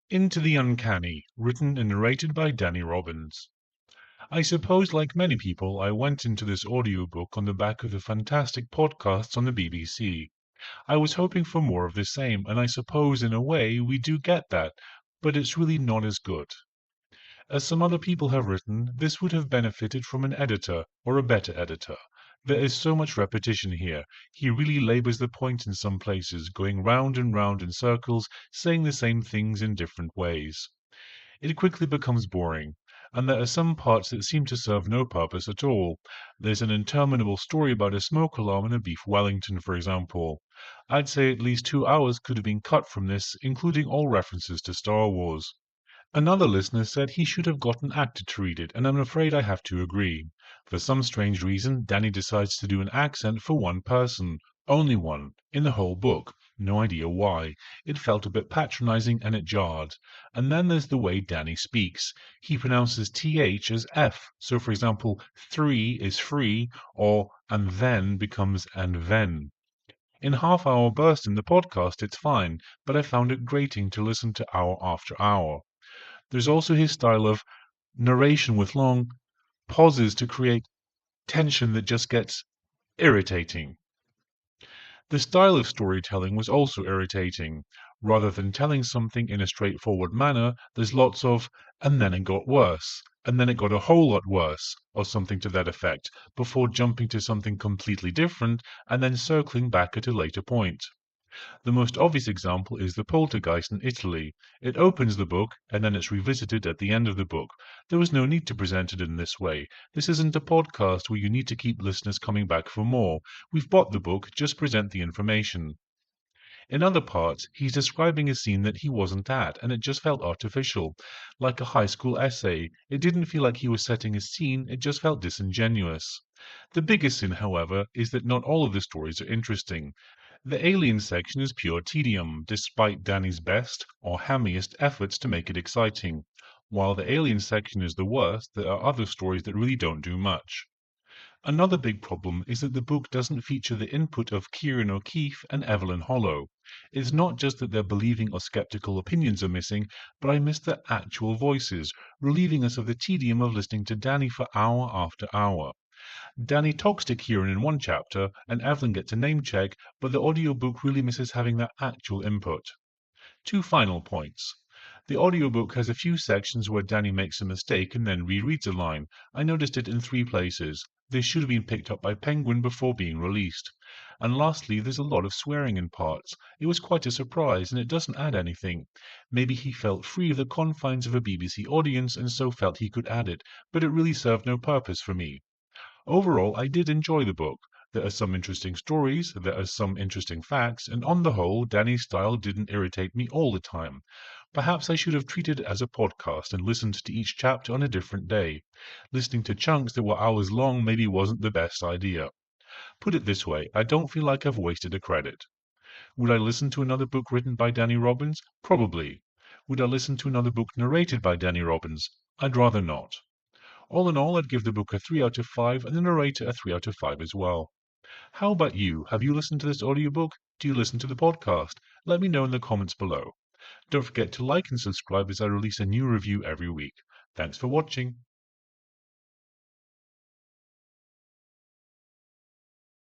Into the Uncanny, written and narrated by Danny Robbins. I suppose, like many people, I went into this audiobook on the back of the fantastic podcasts on the BBC. I was hoping for more of the same, and I suppose in a way we do get that, but it's really not as good. As some other people have written, this would have benefited from an editor, or a better editor. There is so much repetition here. He really labours the point in some places, going round and round in circles, saying the same things in different ways. It quickly becomes boring, and there are some parts that seem to serve no purpose at all. There's an interminable story about a smoke alarm in a beef Wellington, for example. I'd say at least 2 hours could have been cut from this, including all references to Star Wars. Another listener said he should have got an actor to read it, and I'm afraid I have to agree. For some strange reason, Danny decides to do an accent for one person. Only one, in the whole book. No idea why. It felt a bit patronizing and it jarred. And then there's the way Danny speaks. He pronounces TH as F. So, for example, 3 is free, or and then becomes and then. In half-hour bursts in the podcast, it's fine, but I found it grating to listen to hour after hour. There's also his style of narration with long pauses to create tension that just gets irritating. The style of storytelling was also irritating. Rather than telling something in a straightforward manner, there's lots of, and then it got worse, and then it got a whole lot worse, or something to that effect, before jumping to something completely different and then circling back at a later point. The most obvious example is the Poltergeist in Italy. It opens the book, and then it's revisited at the end of the book. There was no need to present it in this way. This isn't a podcast where you need to keep listeners coming back for more. We've bought the book, just present the information. In other parts, he's describing a scene that he wasn't at, and it just felt artificial. Like a high school essay. It didn't feel like he was setting a scene, it just felt disingenuous. The biggest sin, however, is that not all of the stories are interesting. The alien section is pure tedium, despite Danny's best, or hammiest, efforts to make it exciting. While the alien section is the worst, there are other stories that really don't do much. Another big problem is that the book doesn't feature the input of Kieran O'Keefe and Evelyn Hollow. It's not just that their believing or skeptical opinions are missing, but I miss their actual voices, relieving us of the tedium of listening to Danny for hour after hour. Danny talks to Kieran in one chapter, and Evelyn gets a name check, but the audiobook really misses having that actual input. 2 final points. The audiobook has a few sections where Danny makes a mistake and then rereads a line. I noticed it in 3 places. This should have been picked up by Penguin before being released. And lastly, there's a lot of swearing in parts. It was quite a surprise, and it doesn't add anything. Maybe he felt free of the confines of a BBC audience and so felt he could add it, but it really served no purpose for me. Overall, I did enjoy the book. There are some interesting stories, there are some interesting facts, and on the whole, Danny's style didn't irritate me all the time. Perhaps I should have treated it as a podcast and listened to each chapter on a different day. Listening to chunks that were hours long maybe wasn't the best idea. Put it this way, I don't feel like I've wasted a credit. Would I listen to another book written by Danny Robbins? Probably. Would I listen to another book narrated by Danny Robbins? I'd rather not. All in all, I'd give the book a 3 out of 5 and the narrator a 3 out of 5 as well. How about you? Have you listened to this audiobook? Do you listen to the podcast? Let me know in the comments below. Don't forget to like and subscribe as I release a new review every week. Thanks for watching.